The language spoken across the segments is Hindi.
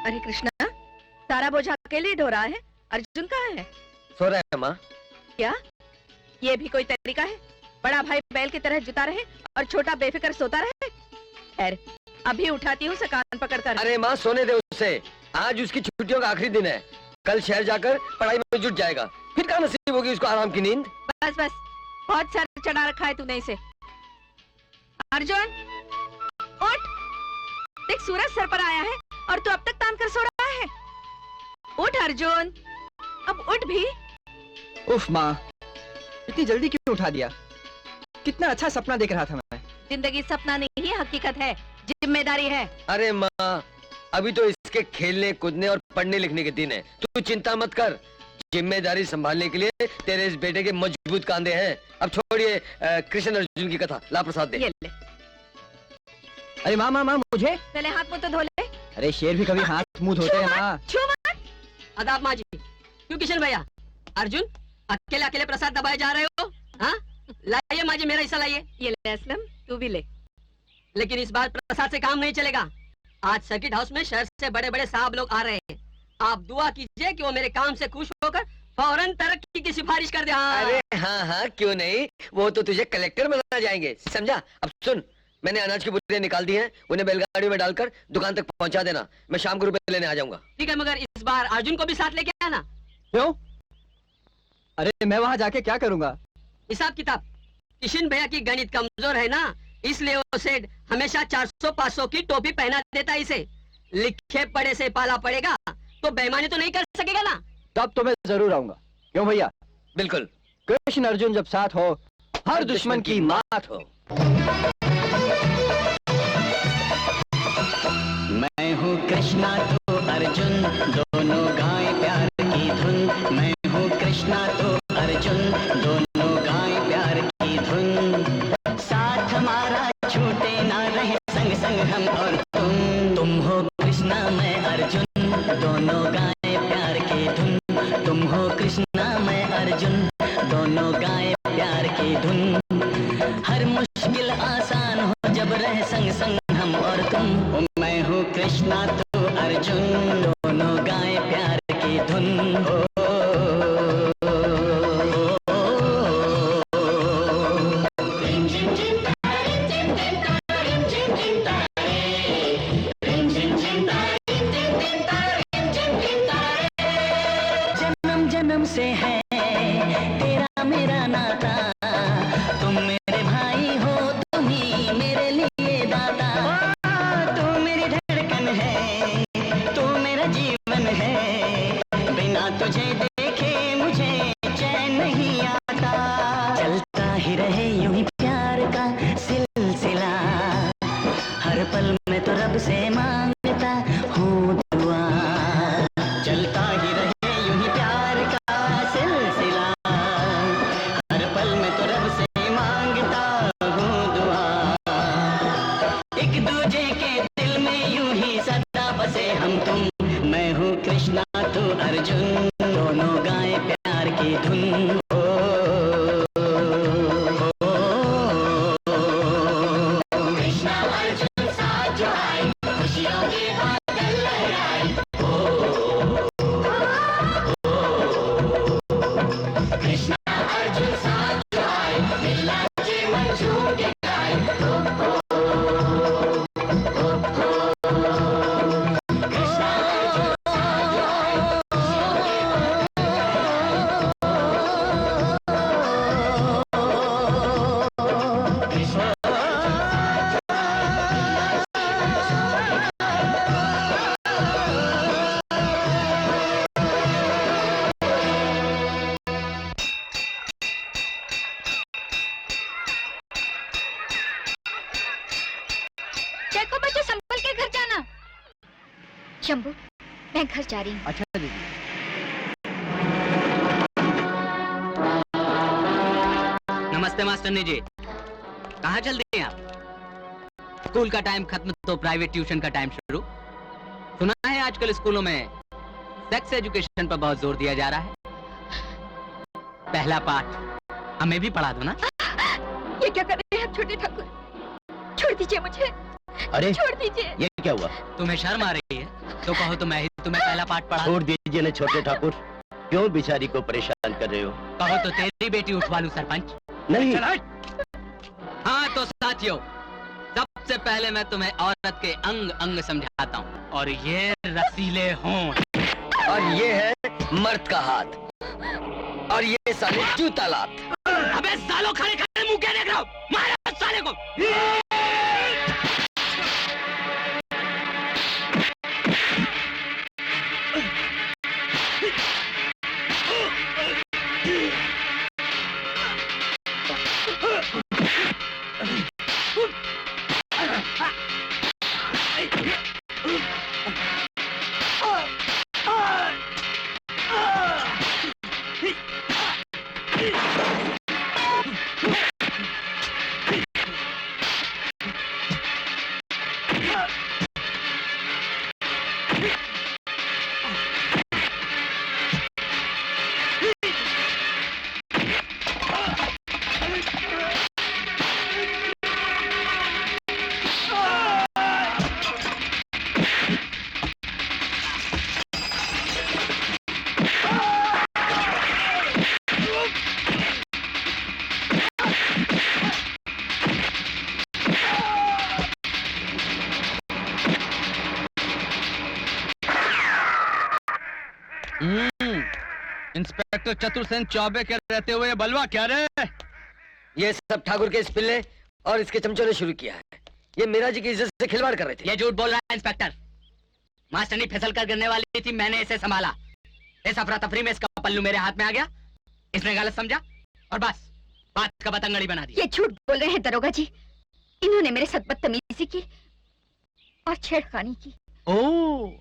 अरे कृष्णा, सारा बोझ अकेले ढो रहा है। अर्जुन कहाँ है? सो रहा है माँ। क्या ये भी कोई तरीका है? बड़ा भाई बैल की तरह जुता रहे और छोटा बेफिक्र सोता रहे। खैर, अभी उठाती हूँ उसे कान पकड़कर। अरे माँ, सोने दे उसे। आज उसकी छुट्टियों का आखिरी दिन है। कल शहर जाकर पढ़ाई में जुट जाएगा, फिर कहाँ नसीब होगी उसको आराम की नींद। बस बस, बहुत सर चढ़ा रखा है तूने इसे। अर्जुन उठ, देख सूरज सर पर आया है और तू अब तक तान कर सो रहा है। उठ अर्जुन, अब उठ भी। उफ माँ, इतनी जल्दी क्यों उठा दिया? कितना अच्छा सपना देख रहा था मैं। जिंदगी सपना नहीं है, हकीकत है, जिम्मेदारी है। अरे माँ, अभी तो इसके खेलने कूदने और पढ़ने लिखने के दिन है। तू चिंता मत कर, जिम्मेदारी संभालने के लिए तेरे इस बेटे के मजबूत कांधे हैं। अब छोड़िए कृष्ण अर्जुन की कथा, ला प्रसाद दे। ये ले। अरे माँ माँ माँ, मुझे पहले हाथ मुंह तो धो ले। अरे शेर भी कभी हाथ मुंह धोते हैं माँ। छू मत। आदाब माँ जी। क्यों किशन भैया, अर्जुन अकेले अकेले प्रसाद दबाए जा रहे हो? हाँ, लाइए माँ जी, मेरा हिस्सा लाइए। ये ले असलम, तू भी ले। लेकिन इस बार प्रसाद से काम नहीं चलेगा। आज सर्किट हाउस में शहर से बड़े बड़े साहब लोग आ रहे हैं। आप दुआ कीजिए कि वो मेरे काम से खुश होकर फौरन तरक्की की सिफारिश कर दे। हाँ। अरे हाँ हाँ, क्यों नहीं, वो तो तुझे कलेक्टर बना जाएंगे, समझा? अब सुन, मैंने अनाज की बोरियां निकाल दी हैं, उन्हें बैलगाड़ी में डालकर दुकान तक पहुंचा देना। मैं शाम को रुपए लेने आ जाऊंगा। ठीक है, मगर इस बार अर्जुन को भी साथ लेके आना। क्यों? अरे मैं वहां जाके क्या करूंगा? हिसाब किताब। किशन भैया की गणित कमजोर है ना, इसलिए वो सेठ हमेशा 400-500 की टोपी पहना देता है इसे। लिखे पढ़े से पाला पड़ेगा तो बेईमानी तो नहीं कर सकेगा ना। तब तो मैं जरूर आऊंगा। क्यों भैया? बिल्कुल। कृष्ण अर्जुन जब साथ हो, हर दुश्मन की मात हो। मैं हूँ कृष्णा तो अर्जुन, दोनों गाए प्यार की धुन। मैं हूँ कृष्णा तो अर्जुन, दोनों गाए प्यार की धुन। साथ हमारा छूटे ना रहे, संग संग हम और तुम हो कृष्णा मैं अर्जुन, दोनों गाए प्यार की धुन। तुम हो कृष्णा मैं अर्जुन, दोनों गाए प्यार की धुन। हर मुश्किल आसान हो जब रहे संग संग हम और तुम। मैं हूँ कृष्णा तो अर्जुन, दोनों गाए प्यार की धुन। जन्म जन्म से है तेरा मेरा नाता, तुम मेरे भाई हो, तुम ही मेरे लिए दाता। तू मेरी धड़कन है, तू मेरा जीवन है, बिना तुझे देखे मुझे चैन नहीं आता। चलता ही रहे यूं ही प्यार का सिलसिला, हर पल में तो रब से मांगता हूँ दुआ। चलता ही रहे यूं ही प्यार का सिलसिला, हर पल में तो रब से मांगता हूँ दुआ। एक दूजे के दिल में यूं ही सदा बसे हम तुम। मैं हूँ कृष्णा तो अर्जुन, दोनों गाए प्यार की धुन। कृष्णा अर्जुन साथ जो आए, खुशियों के बादल लहराए। कृष्णा अर्जुन साथ जो आए, मिलना जीवन झूम के गाए। कृष्णा अर्जुन साथ जो आए, कृष्णा देखो बच्चों, संभल के घर जाना। शंभू, मैं घर जा रही हूँ। अच्छा दीदी। नमस्ते मास्टरनी जी, कहाँ चल रही हैं आप? स्कूल का टाइम खत्म तो प्राइवेट ट्यूशन का टाइम शुरू। सुना है आजकल स्कूलों में सेक्स एजुकेशन पर बहुत जोर दिया जा रहा है। पहला पाठ हमें भी पढ़ा दो ना। ये क्या कर रहे हैं आप छोटे ठाकुर? छोड़ दीजिए मुझे। अरे छोड़ दीजिए। ये क्या हुआ? तुम्हें शर्म आ रही है तो कहो तो मैं ही तुम्हें पहला पाठ पढ़ा। छोड़ दीजिए ना छोटे ठाकुर, क्यों बिचारी को परेशान कर रहे हो? कहो तो तेरी बेटी उठवा लूं सरपंच। नहीं। हाँ तो साथियों, सबसे पहले मैं तुम्हें औरत के अंग अंग समझाता हूँ, और ये रसीले होंठ, और ये है मर्द का हाथ, और ये साले जूता लात। अबे सालों खड़े खड़े मुंह क्या देख रहा हो? मारो साले को। इंस्पेक्टर चतुर्सेन चौबे के रहते हुए बलवा क्या रे? ये सब ठाकुर के इस पिल्ले और इसके चमचों ने शुरू किया है। ये मीरा जी की इज्जत से खिलवाड़ कर रहे थे। ये झूठ बोल रहा है इंस्पेक्टर। मास्टरनी फिसल कर गिरने वाली थी, मैंने इसे संभाला। इस अफरा तफरी में इसका पल्लू मेरे हाथ में आ गया, इसने गलत समझा और बस बात का बतंगड़ी बना दिया। ये झूठ बोल रहे हैं दरोगा जी। इन्होंने मेरे साथ बदतमीजी की और छेड़खानी की। ओह,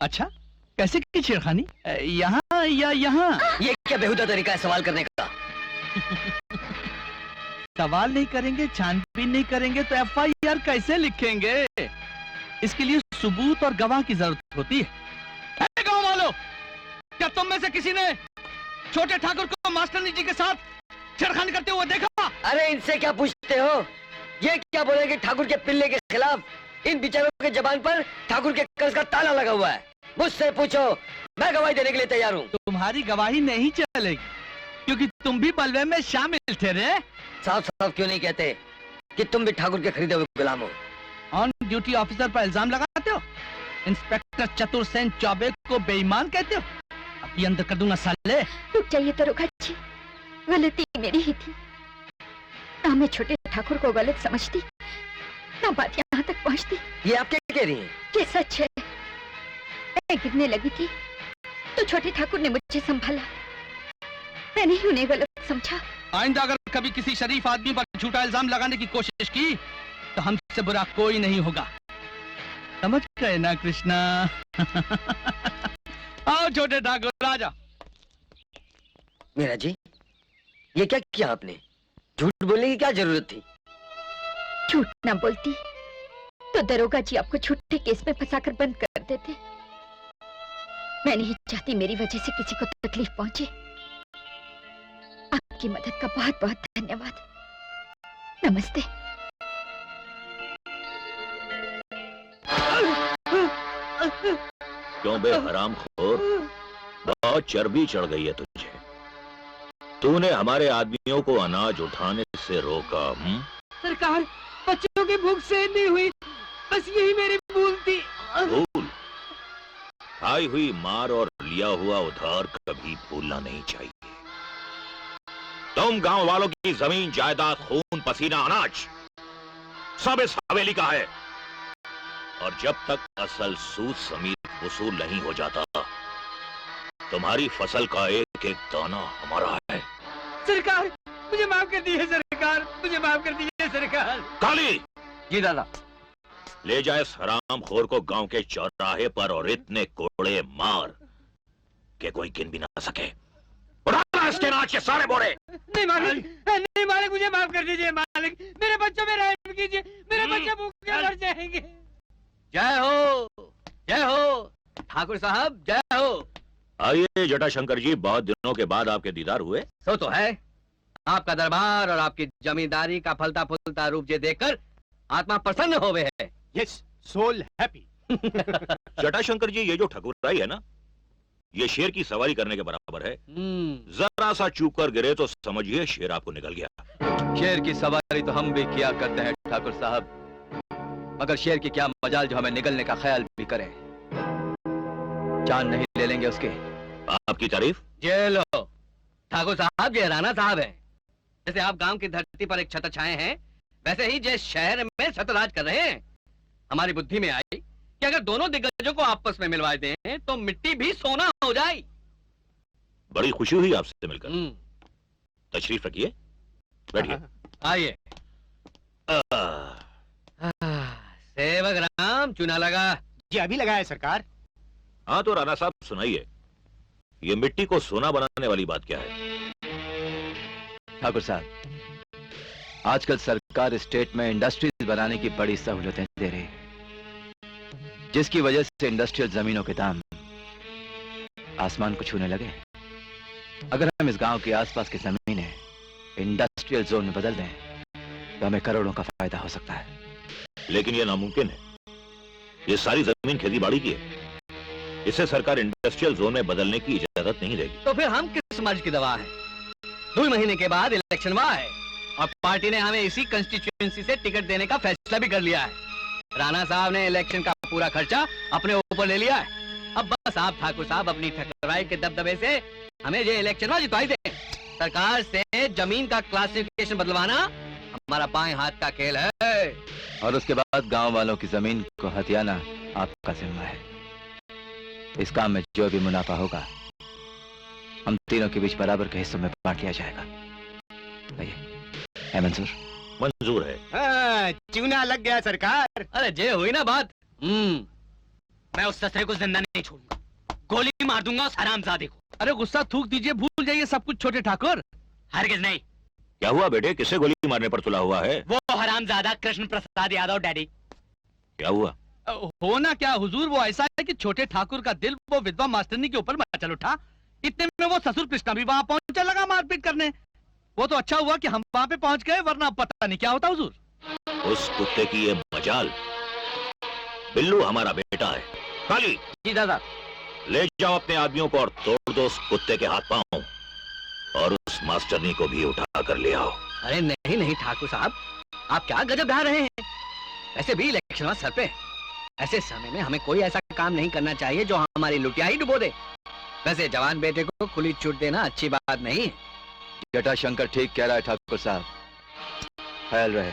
अच्छा, कैसे की छेड़खानी? यहाँ या यहाँ? ये क्या बेहुदा तरीका है सवाल करने का? सवाल नहीं करेंगे, छानबीन नहीं करेंगे तो एफआईआर कैसे लिखेंगे? इसके लिए सबूत और गवाह की जरूरत होती है। गाँव वालों, क्या तुम में से किसी ने छोटे ठाकुर को मास्टरनी जी के साथ छेड़खानी करते हुए देखा? अरे इनसे क्या पूछते हो? ये क्या बोलेंगे ठाकुर के पिल्ले के खिलाफ? इन बेचारों के जबान पर ठाकुर के कर्ज का ताला लगा हुआ है। मुझसे पूछो, मैं गवाही देने के लिए तैयार हूँ। तुम्हारी गवाही नहीं चलेगी, क्योंकि तुम भी बलवे में शामिल थे रे। साफ साफ क्यों नहीं कहते कि तुम भी ठाकुर के खरीदे हुए गुलाम हो? ऑन ड्यूटी ऑफिसर पर इल्जाम लगाते हो। इंस्पेक्टर चतुर्सेन चौबे को बेईमान कहते हो। अभी अंदर कर दूंगा साले। रुक जाइए दरोगा जी, गलती मेरी ही थी। ना मैं छोटे ठाकुर को गलत समझती, ना बात यहाँ तक पहुँचती। ये आप क्या कह रही हैं? ये सच है। मैं गिरने लगी थी तो छोटे ठाकुर ने मुझे संभाला। मैंने ही उन्हें गलत समझा। आइंदा अगर कभी किसी शरीफ आदमी पर झूठा इल्जाम लगाने की कोशिश की तो हमसे बुरा कोई नहीं होगा। समझ गए ना कृष्णा? आओ छोटे ठाकुर, आ जाओ। मीरा जी, ये क्या किया आपने? झूठ बोलने की क्या जरूरत थी? झूठ ना बोलती तो दरोगा जी आपको झूठे केस में फंसाकर बंद कर देते। मैं नहीं चाहती मेरी वजह से किसी को तकलीफ पहुंचे। आपकी मदद का बहुत बहुत धन्यवाद। नमस्ते। क्यों बे हरामखोर, बहुत चर्बी चढ़ गई है तुझे। तूने हमारे आदमियों को अनाज उठाने से रोका। सरकार, बच्चों की भूख सहन नहीं हुई, बस यही मेरी भूल थी। भूल? खाई हुई मार और लिया हुआ उधार कभी भूलना नहीं चाहिए। तुम गांव वालों की जमीन जायदाद, खून पसीना, अनाज सब इस हवेली का है, और जब तक असल सूद समेत वसूल नहीं हो जाता, तुम्हारी फसल का एक एक दाना हमारा है। सरकार, मुझे माफ कर दीजिए सरकार, मुझे माफ कर दीजिए सरकार। काली! जी दादा। ले जाए इस हरामखोर को गांव के चौराहे पर और इतने कोड़े मार कि कोई गिन भी ना सके। उठाना इसके नाच के सारे बोरे। नहीं मालिक, नहीं मालिक, मुझे माफ कर दीजिए मालिक। मेरे बच्चों में रहम कीजिए, मेरे बच्चे भूखे मर जाएंगे। जय हो, जय हो ठाकुर साहब, जय हो। आइए जटाशंकर जी, बहुत दिनों के बाद आपके दीदार हुए। सो तो है। आपका दरबार और आपकी जमींदारी का फलता फूलता रूप जे देखकर आत्मा प्रसन्न हो गए है। Yes, soul happy. Jatashankar ji, ये जो ठकुराई है ना, ये शेर की सवारी करने के बराबर है। जरा सा चूक कर गिरे तो समझिए शेर आपको निकल गया। शेर की सवारी तो हम भी किया करते हैं ठाकुर साहब, मगर शेर की क्या मजाल जो हमें निकलने का ख्याल भी करे। जान नहीं ले लेंगे उसके। आपकी तारीफ? ये लो ठाकुर साहब, ये राणा साहब है। जैसे आप गांव की धरती पर एक छत्र छाए हैं, वैसे ही जैसे शहर में छत्रराज कर रहे हैं। हमारी बुद्धि में आई कि अगर दोनों दिग्गजों को आपस में मिलवा दें तो मिट्टी भी सोना हो जाए। बड़ी खुशी हुई आपसे मिलकर। तशरीफ रखिए, बैठिए। आइए। सेवक राम, चूना लगा? जी अभी लगा है सरकार। हाँ तो राणा साहब सुनाइए, ये मिट्टी को सोना बनाने वाली बात क्या है? ठाकुर साहब, आजकल सरकार स्टेट में इंडस्ट्रीज बनाने की बड़ी सहूलतें दे रही है, जिसकी वजह से इंडस्ट्रियल जमीनों के दाम आसमान को छूने लगे। अगर हम इस गांव के आसपास की जमीनें इंडस्ट्रियल जोन में बदल दें तो हमें करोड़ों का फायदा हो सकता है। लेकिन यह नामुमकिन है। ये सारी जमीन खेती बाड़ी की है, इसे सरकार इंडस्ट्रियल जोन में बदलने की इजाजत नहीं देगी। तो फिर हम किस मर्ज की दवा है? 2 महीने के बाद इलेक्शन हुआ है और पार्टी ने हमें इसी कंस्टिट्यूएंसी से टिकट देने का फैसला भी कर लिया है। राणा साहब ने इलेक्शन का पूरा खर्चा अपने ऊपर ले लिया है। अब बस आप ठाकुर साहब अपनी ठकुराई के दबदबे से हमें ये इलेक्शन में जितवाई दें। सरकार से जमीन का क्लासिफिकेशन बदलवाना हमारा बाएं हाथ का खेल है, और उसके बाद गांव वालों की जमीन को हथियाना आपका जिम्मा है। इस काम में जो भी मुनाफा होगा हम तीनों के बीच बराबर के हिस्सों में बांट लिया जाएगा। है मंजूर? मंजूर है। हाँ, चूना लग गया सरकार। अरे जे हुई ना बात। मैं उस ससुरे को जिंदा नहीं छोड़ूंगा, गोली मार दूंगा उस हरामजादे को। अरे गुस्सा थूक दीजिए, भूल जाइए सब कुछ छोटे ठाकुर। हरगिज नहीं। क्या हुआ बेटे, किसे गोली मारने पर तुला हुआ है? वो हरामजादा कृष्ण प्रसाद यादव डैडी। क्या हुआ? होना क्या हुजूर, वो ऐसा है कि छोटे ठाकुर का दिल वो विधवा मास्टरनी के ऊपर मचल उठा। इतने में वो ससुर कृष्णा भी वहां पहुंचा लगा मारपीट करने। वो तो अच्छा हुआ कि हम वहां पे पहुंच गए, वरना पता नहीं क्या होता हुजूर। उस कुत्ते की ये मजाल। बिल्लू हमारा बेटा है। काली जी दादा। ले जाओ अपने आदमियों को और तोड़ दो उस कुत्ते के हाथ पांव, और उस मास्टरनी को भी उठा कर ले आओ। अरे नहीं नहीं ठाकुर साहब, आप क्या गजब ढा रहे हैं। ऐसे भी इलेक्शन सर पे, ऐसे समय में हमें कोई ऐसा काम नहीं करना चाहिए जो हमारी लुटिया ही डुबो दे। वैसे जवान बेटे को खुली छूट देना अच्छी बात नहीं है। जटाशंकर ठीक कह रहा है ठाकुर साहब, ख्याल रहे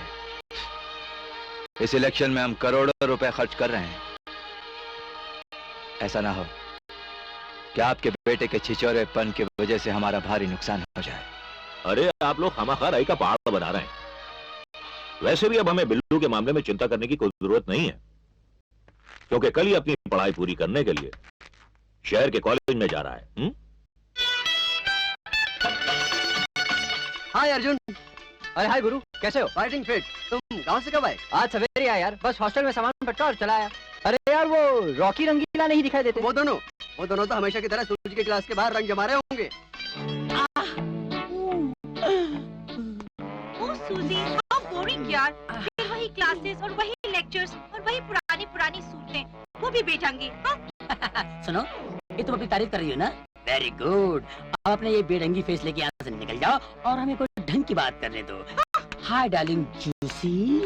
इस इलेक्शन में हम करोड़ों रुपए खर्च कर रहे हैं। ऐसा ना हो कि आपके बेटे के छिछोरेपन की वजह से हमारा भारी नुकसान हो जाए। अरे आप लोग खामखा राई का पहाड़ बना रहे हैं। वैसे भी अब हमें बिल्लू के मामले में चिंता करने की कोई जरूरत नहीं है, क्योंकि कल ही अपनी पढ़ाई पूरी करने के लिए शहर के कॉलेज में जा रहा है। हाय अर्जुन। अरे हाय गुरु, कैसे हो? Fighting fit. तुम गांव से कब आए? आज सवेरे आया यार, बस हॉस्टल में सामान फटका और चला आया। अरे यार वो रॉकी रंगीला नहीं दिखाई देते? वो दोनों तो हमेशा की तरह सूरज की क्लास के बाहर रंग जमा रहे होंगे। ओह सूजी, हाउ बोरिंग यार। फिर वही क्लासेस और वही लेक्चर्स और वही पुरानी सूटें, वो भी बेढंगी। सुनो, ये तुम अपनी तारीफ कर रही हो ना? Very good. अब अपने ये बेढंगी फेस लेके यहाँ से निकल जाओ और हमें कोई ढंग की बात करने दो। Hi darling juicy.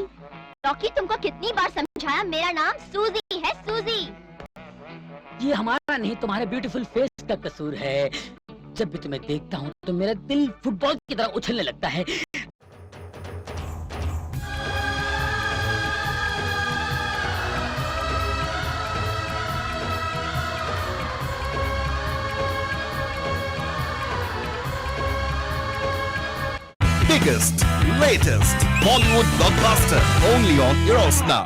रॉकी, तुमको कितनी बार समझाया, मेरा नाम सूजी है, सूजी। ये हमारा नहीं, तुम्हारे ब्यूटीफुल फेस का कसूर है। जब भी तुम्हें देखता हूँ तो मेरा दिल फुटबॉल की तरह उछलने लगता है। Biggest, latest Bollywood blockbuster only on Eros Now.